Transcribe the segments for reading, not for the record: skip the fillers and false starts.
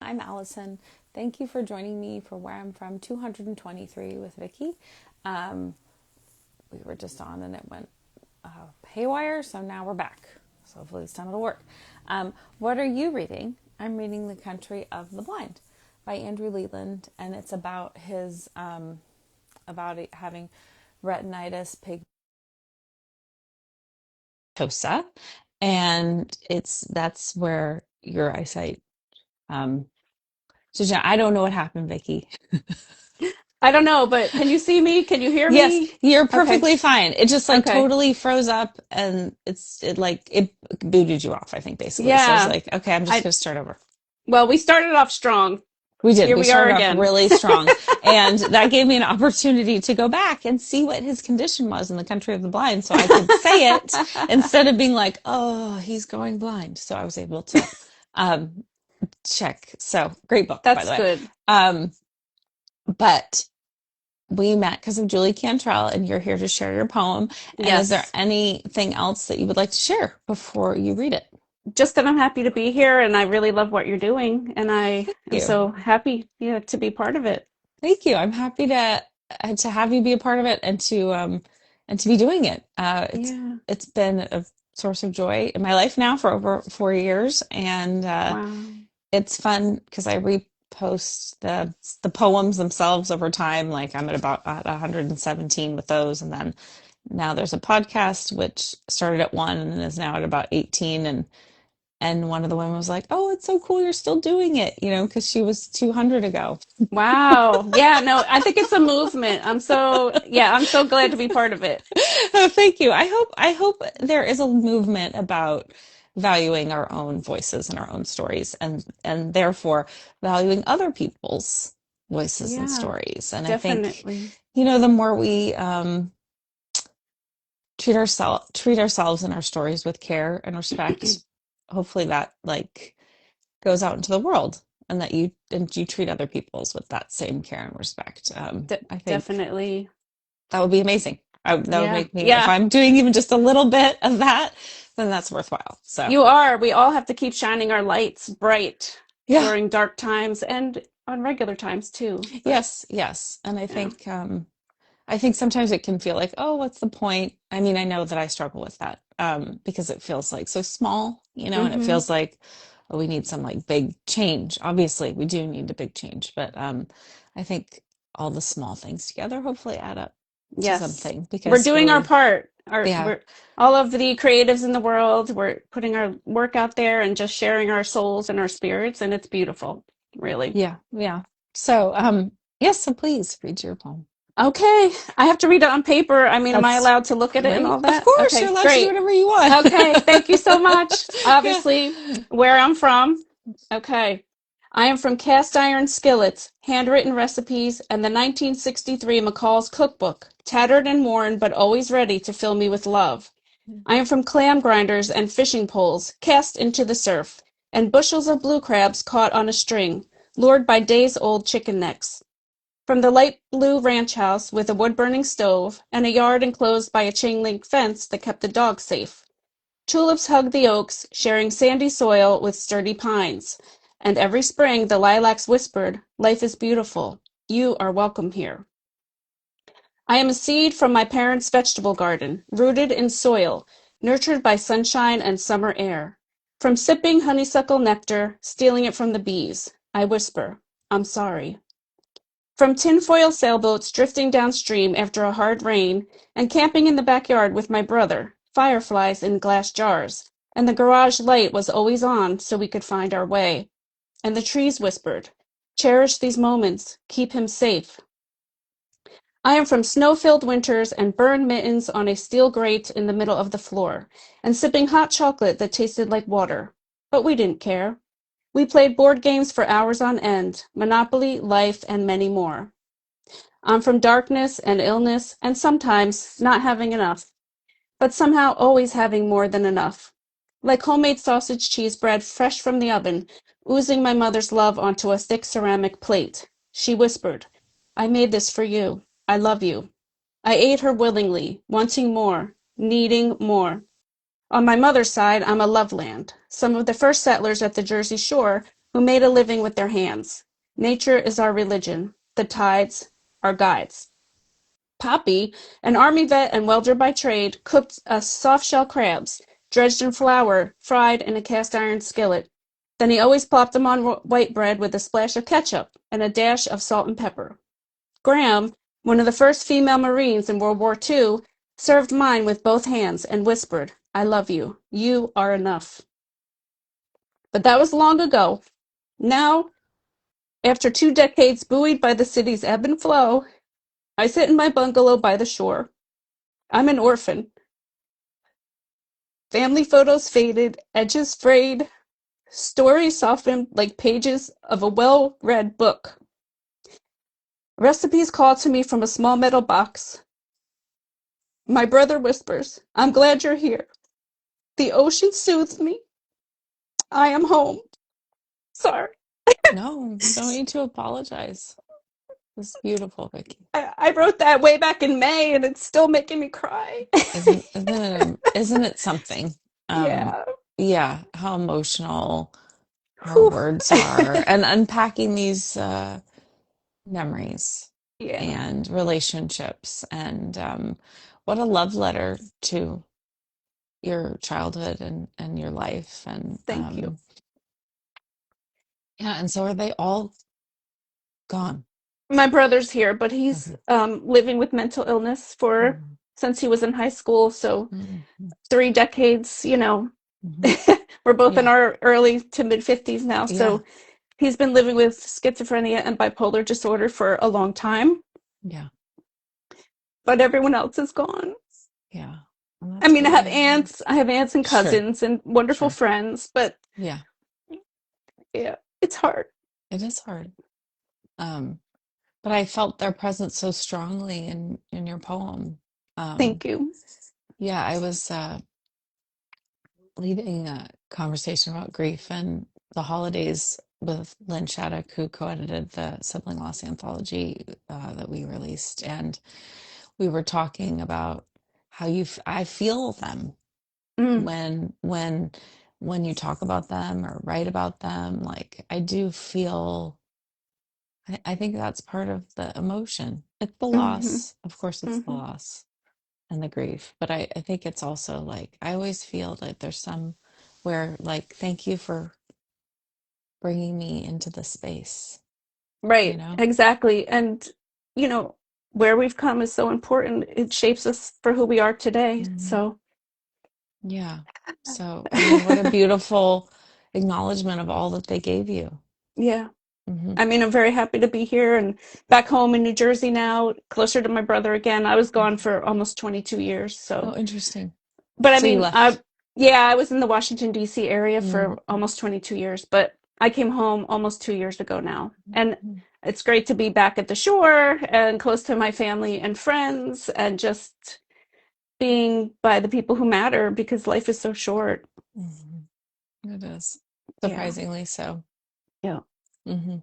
I'm Allison. Thank you for joining me for Where I'm From 223 with Vicki. Um, we were just on and it went haywire, so now we're back. So hopefully this time it'll work. What are you reading? I'm reading The Country of the Blind by Andrew Leland, and it's about his about having retinitis pigmentosa, and that's where your eyesight. Um, so yeah, I don't know what happened, Vicki. I don't know, but can you see me? Can you hear Yes, me? you're Okay. perfectly fine. It just like Okay. totally froze up and it booted you off, I think basically. So I was Yeah. like, okay, I'm just I gonna start over. well, we started off strong. We did. Here We we are started off again. really strong. And that gave me an opportunity to go back and see what his condition was in the country of the blind so I could say it instead of being like, oh, he's going blind. So I was able to um check. So great book, by the That's way. good. Um, but we met because of Julie Cantrell, and you're here to share your poem. And is there Yes. anything else that you would like to share before you read it? Just that I'm happy to be here and I really love what you're doing and I Thank am you. so happy, to be part of it. Thank you. I'm happy to have you be a part of it and to be doing it. Yeah. It's been a source of joy in my life now for over 4 years, and Wow. it's fun because I repost the poems themselves over time. Like I'm at 117 with those, and then now there's a podcast which started at one and is now at about 18, and one of the women was like, "Oh, it's so cool you're still doing it," because she was 200 ago. Wow. Yeah, no, I think it's a movement. I'm so glad to be part of it. Oh, thank you. I hope there is a movement about valuing our own voices and our own stories and therefore valuing other people's voices and Yeah, stories. And I think, definitely. the more we treat ourselves and our stories with care and respect, hopefully that like goes out into the world and you treat other people's with that same care and respect. I think Definitely. that would be amazing. That would Yeah. make me, if Yeah. I'm doing even just a little bit of that, then that's worthwhile. So, You are. We all have to keep shining our lights bright yeah, during dark times and on regular times too. But yes, yes. And yeah. I think sometimes it can feel like, oh, what's the point? I mean, I know that I struggle with that because it feels like so small, and it Hmm. feels like, oh, we need some like big change. Obviously, we do need a big change, but I think all the small things together hopefully add up to Yes. something We're because doing our really, part. yeah, We're all of the creatives in the world. We're putting our work out there and just sharing our souls and our spirits, and it's beautiful, really. yeah, yeah. So, yes, so please read your poem. Okay. I have to read it on paper. I mean, am I That's allowed to look at it and great. all Of that? course, you're Okay, allowed to do great. whatever you want. Okay, thank you so much. Yeah. Obviously, where I'm from. Okay. I am from cast iron skillets, handwritten recipes, and the 1963 McCall's cookbook, tattered and worn but always ready to fill me with love. I am from clam grinders and fishing poles cast into the surf, and bushels of blue crabs caught on a string, lured by days old chicken necks. From the light blue ranch house with a wood-burning stove and a yard enclosed by a chain-link fence that kept the dogs safe. Tulips hug the oaks, sharing sandy soil with sturdy pines. And every spring the lilacs whispered, "Life is beautiful. You are welcome here." I am a seed from my parents' vegetable garden, rooted in soil, nurtured by sunshine and summer air. From sipping honeysuckle nectar, stealing it from the bees, I whisper, "I'm sorry." From tinfoil sailboats drifting downstream after a hard rain, and camping in the backyard with my brother, fireflies in glass jars, and the garage light was always on so we could find our way. And the trees whispered, "Cherish these moments, keep him safe." I am from snow-filled winters and burned mittens on a steel grate in the middle of the floor, and sipping hot chocolate that tasted like water. But we didn't care. We played board games for hours on end, Monopoly, Life, and many more. I'm from darkness and illness and sometimes not having enough, but somehow always having more than enough. Like homemade sausage cheese bread fresh from the oven, oozing my mother's love onto a thick ceramic plate. She whispered, "I made this for you. I love you." I ate her willingly, wanting more, needing more. On my mother's side, I'm a loveland. Some of the first settlers at the Jersey Shore who made a living with their hands. Nature is our religion, the tides, our guides. Poppy, an army vet and welder by trade, cooked us soft-shell crabs, dredged in flour, fried in a cast-iron skillet. Then he always plopped them on white bread with a splash of ketchup and a dash of salt and pepper. Graham, one of the first female Marines in World War II, served mine with both hands and whispered, "I love you. You are enough." But that was long ago. Now, after 2 decades buoyed by the city's ebb and flow, I sit in my bungalow by the shore. I'm an orphan. Family photos faded, edges frayed, stories softened like pages of a well-read book. Recipes call to me from a small metal box. My brother whispers, "I'm glad you're here." The ocean soothes me. I am home. Sorry. No, you don't need to apologize. It's beautiful, Vicky. I wrote that way back in May and it's still making me cry. Isn't it something? Um, Yeah. yeah, how emotional our Whew. words are, and unpacking these memories Yeah. and relationships, and what a love letter to your childhood and your life, and Thank you. yeah, and so are they all gone? My brother's here, but he's Mhm, living with mental illness for mhm, since he was in high school. So mhm, 3 decades, you know, mhm. we're both in Yeah, our early to mid 50s now. yeah, So he's been living with schizophrenia and bipolar disorder for a long time, yeah, but everyone else is gone. yeah. Well, I that's mean, really hard. I have aunts and Sure, cousins and wonderful sure. friends, but Yeah, yeah, it's hard. it is hard. Um, but I felt their presence so strongly in your poem. Um, Thank you. yeah, I was leading a conversation about grief and the holidays with Lynn Shattuck, who co-edited the Sibling Loss anthology that we released, and we were talking about how I feel them Mm, when you talk about them or write about them. Like I do feel. I think that's part of the emotion. It's the hmm loss, of course, it's the hmm loss and the grief, but I think it's also like I always feel like there's some where like thank you for bringing me into the space, you Right, know? exactly. And, you know, where we've come is so important. It shapes us for who we are today. Hmm. So, Yeah. So, I mean, what a beautiful acknowledgement of all that they gave you. yeah. Hmm. I mean, I'm very happy to be here and back home in New Jersey now, closer to my brother again. I was gone for almost 22 years. So, Oh, interesting. but I So you mean, left. yeah, I was in the Washington, D.C. area Mm-hmm. for almost 22 years, but I came home almost 2 years ago now. And it's great to be back at the shore and close to my family and friends and just being by the people who matter because life is so short. Hmm. It is. Yeah. Surprisingly so. Yeah. Hmm.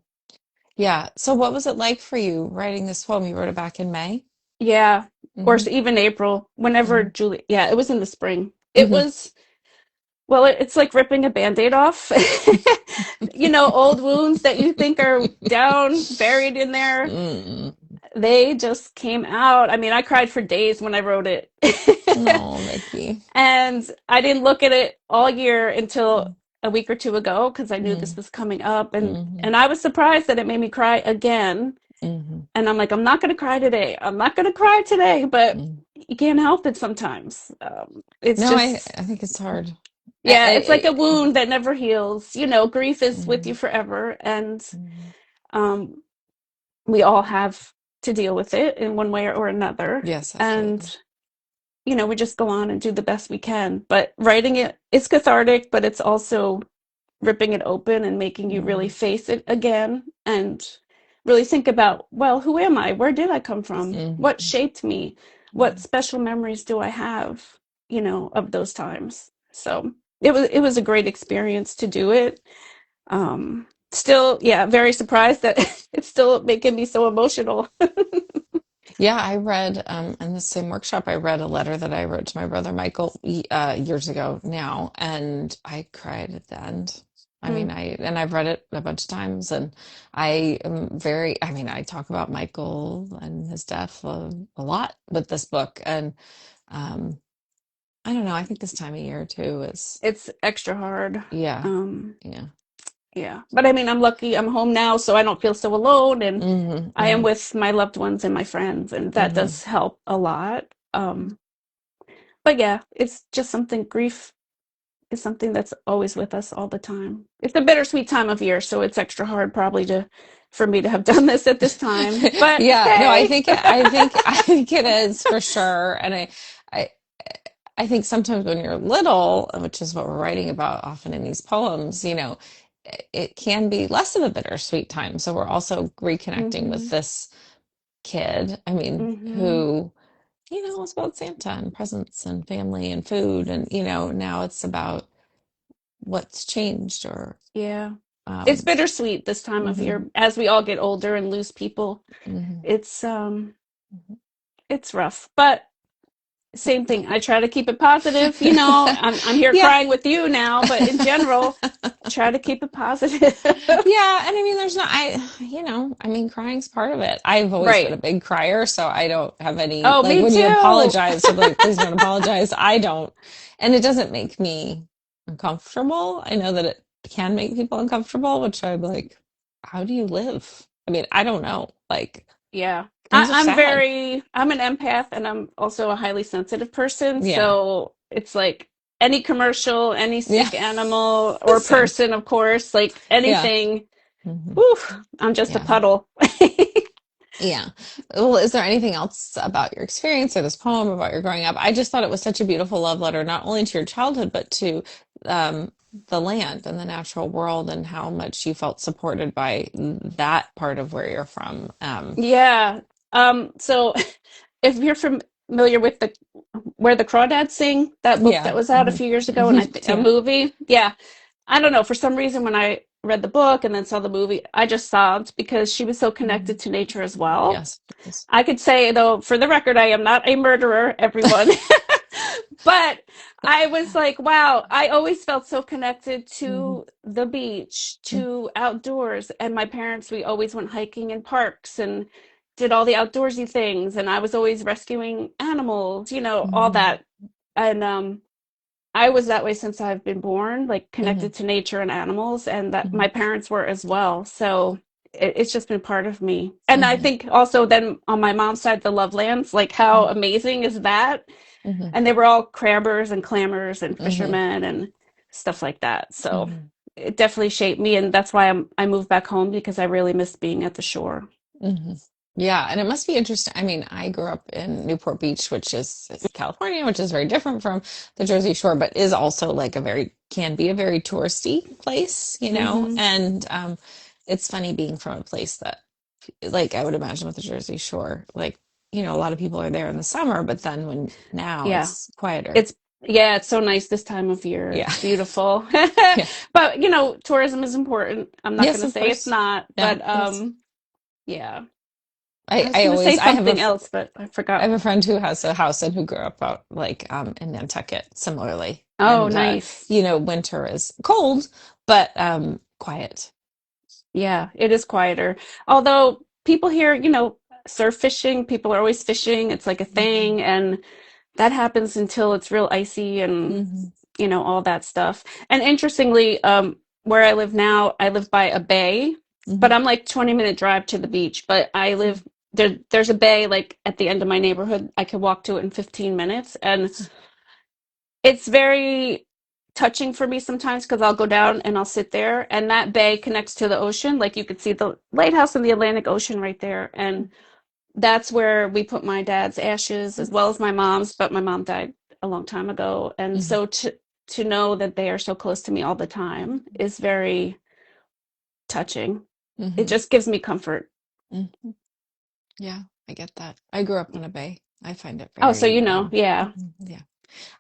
Yeah. So what was it like for you writing this poem? You wrote it back in May? Yeah. Or Hmm. even April, whenever Hmm. Julie, yeah, it was in the spring. It Hmm. was, well, it's like ripping a band-aid off. You know, old wounds that you think are down, buried in there, Mm. they just came out. I mean, I cried for days when I wrote it. No, Mickey. And I didn't look at it all year until a week or two ago because I knew this Mm-hmm. was coming up Mm-hmm. and I was surprised that it made me cry again. Mm-hmm. And I'm like, I'm not going to cry today. I'm not going to cry today, but Mm. you can't help it sometimes. It's No, just, I think it's hard. yeah, it's like a I wound that never heals. You know, grief is with mm-hmm. you forever. And Mm-hmm. um, we all have to deal with it in one way or another. Yes, And, absolutely. you know, we just go on and do the best we can. But writing it, it's cathartic, but it's also ripping it open and making you really Mm-hmm. face it again and really think about, well, who am I? Where did I come from? What Mm-hmm. shaped me? What special memories do I have, you know, of those times? So it was a great experience to do it. Still, yeah, very surprised that it's still making me so emotional. Yeah, I read in the same workshop, I read a letter that I wrote to my brother Michael years ago now, and I cried at the end. I mean, Mm. I've read it a bunch of times, and I am very, I mean, I talk about Michael and his death a lot with this book, and um, I don't know, I think this time of year too is, It's extra hard. yeah, Um, yeah. yeah. But I mean, I'm lucky I'm home now, so I don't feel so alone, and Hmm. I am Hmm. with my loved ones and my friends, and that Hmm. does help a lot. But yeah, it's just something, grief is something that's always with us all the time. It's a bittersweet time of year, so it's extra hard probably to for me to have done this at this time. But Yeah, no, hey. I think it is for sure. And I, I think sometimes when you're little, which is what we're writing about often in these poems, it can be less of a bittersweet time. So we're also reconnecting with Hmm. this kid, I mean, Hmm. who, was about Santa and presents and family and food. And, now it's about what's changed or, Yeah. It's um, bittersweet this time of mhm, year as we all get older and lose people. mhm, It's mhm. it's rough, but same thing. I try to keep it positive. I'm here Yeah. crying with you now, but in general, I try to keep it positive. Yeah, and I mean, I mean, crying's part of it. I've always been Right. a big crier, so I don't have any, Oh, like, me when you too. apologize, so like, please don't apologize. I don't, and it doesn't make me uncomfortable. I know that it can make people uncomfortable, which I'm like, how do you live? I mean, I don't know. Like, Yeah. things are sad. I'm an empath and I'm also a highly sensitive person. Yeah. So it's like any commercial, any Yeah. sick animal or Same. person, of course, like Yeah. anything, Hmm. whew, I'm just a Yeah. puddle. Yeah. Well, is there anything else about your experience or this poem about your growing up? I just thought it was such a beautiful love letter, not only to your childhood, but to the land and the natural world and how much you felt supported by that part of where you're from. Yeah. So if you're familiar with the Where the Crawdads Sing, that book Yeah. that was out a Hmm. few years ago, and Hmm. a Yeah. movie, yeah. I don't know, for some reason when I read the book and then saw the movie, I just sobbed because she was so connected Hmm. to nature as well. Yes. Yes. I could say, though, for the record, I am not a murderer, everyone. But I was like, wow, I always felt so connected Hmm. to the beach, to outdoors. And my parents, we always went hiking in parks and did all the outdoorsy things. And I was always rescuing animals, all Hmm. that. And I was that way since I've been born, like Hmm. connected to nature and animals, and that Hmm. my parents were as well. So it's just been part of me. And I Hmm. think also then on my mom's side, the Lovelands, like how Hmm. amazing is that? Hmm. And they were all crabbers and clammers and Hmm. fishermen and stuff like that. So Hmm. it definitely shaped me, and that's why I moved back home because I really missed being at the shore. Hmm. Yeah, and it must be interesting. I mean, I grew up in Newport Beach, which is California, which is very different from the Jersey Shore, but is also like can be a very touristy place, Hmm. And it's funny being from a place that, like, I would imagine with the Jersey Shore, like, a lot of people are there in the summer, but then now Yeah, it's quieter. it's yeah, it's so nice this time of year. Yeah. It's beautiful. Yeah. But tourism is important. I'm not going Yes, to of say it's course. not, No, but yes. yeah. I was I going to say always, something else, but I I forgot. have a friend who has a house and who grew up out like in Nantucket similarly. Oh, And nice. winter is cold, but quiet. Yeah, it is quieter. Although people here, surf fishing, people are always fishing. It's like a Hmm. thing, and that happens until it's real icy and Hmm. all that stuff. And interestingly, where I live now, I live by a bay, but Hmm. I'm like 20-minute drive to the beach. But I live there's a bay like at the end of my neighborhood. I could walk to it in 15 minutes, and it's very touching for me sometimes because I'll go down and I'll sit there, and that bay connects to the ocean. Like you could see the lighthouse in the Atlantic Ocean right there, and that's where we put my dad's ashes as well as my mom's, but my mom died a long time ago. And Hmm. so to know that they are so close to me all the time is very touching. It Hmm. just gives me comfort. Hmm. Yeah, I get that. I grew up on a bay. I find it Oh, so very, yeah. yeah.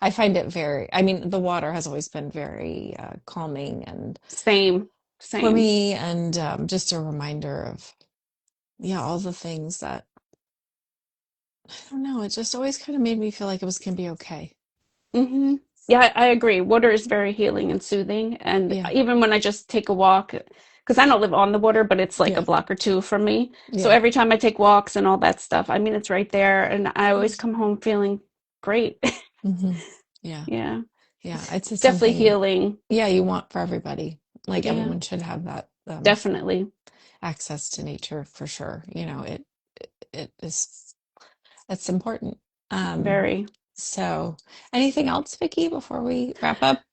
I find it very, I mean, the water has always been very calming and Same, for same. me, and just a reminder of, yeah, all the things that, I don't know, it just always kind of made me feel like it was can be okay. Hmm. Yeah, I agree. Water is very healing and soothing. And Yeah. even when I just take a walk, because I don't live on the water, but it's like a Yeah. block or two from me. So Yeah. every time I take walks and all that stuff, I mean, it's right there. And I always come home feeling great. Mm-hmm. Yeah. Yeah, Yeah. it's It's just definitely something, healing. yeah, you want for everybody. Like Yeah, everyone should have that definitely. access to nature for sure. It is, it's important. Um, Very. so anything else, Vicky, before we wrap up?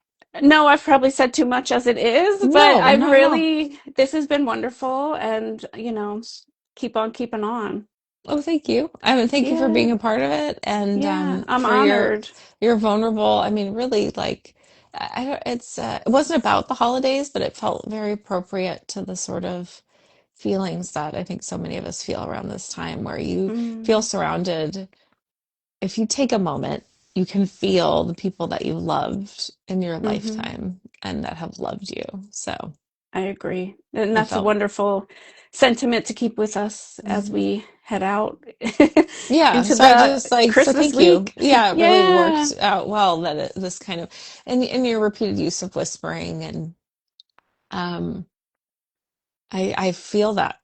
No, I've probably said too much as it is, but No, I've not at all. really, this has been wonderful. And, keep on keeping on. Oh, thank you. I mean, thank you for Yeah, being a part of it and yeah, I'm for honored. your vulnerable. I mean, really, like, I don't. It wasn't about the holidays, but it felt very appropriate to the sort of feelings that I think so many of us feel around this time, where you feel Mm, surrounded. If you take a moment, you can feel the people that you loved in your hmm lifetime and that have loved you. So I agree. And it that's a felt. wonderful sentiment to keep with us as Mhm. we head out Yeah, into so I just the like so Christmas thank you. week. Yeah, it really Yeah. worked out well that this kind of and your repeated use of whispering and um I feel that,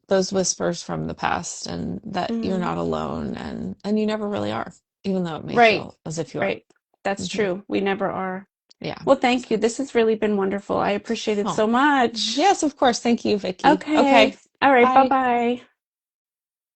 those whispers from the past and that you're Mm, not alone and you never really are, even though it may right. feel as if you are. Right. That's Hmm. true. We never are. Yeah. Well, thank So, you. This has really been wonderful. I appreciate it oh, so much. yes, of course. Thank you, Vicky. Okay. Okay. All right. Bye. Bye-bye.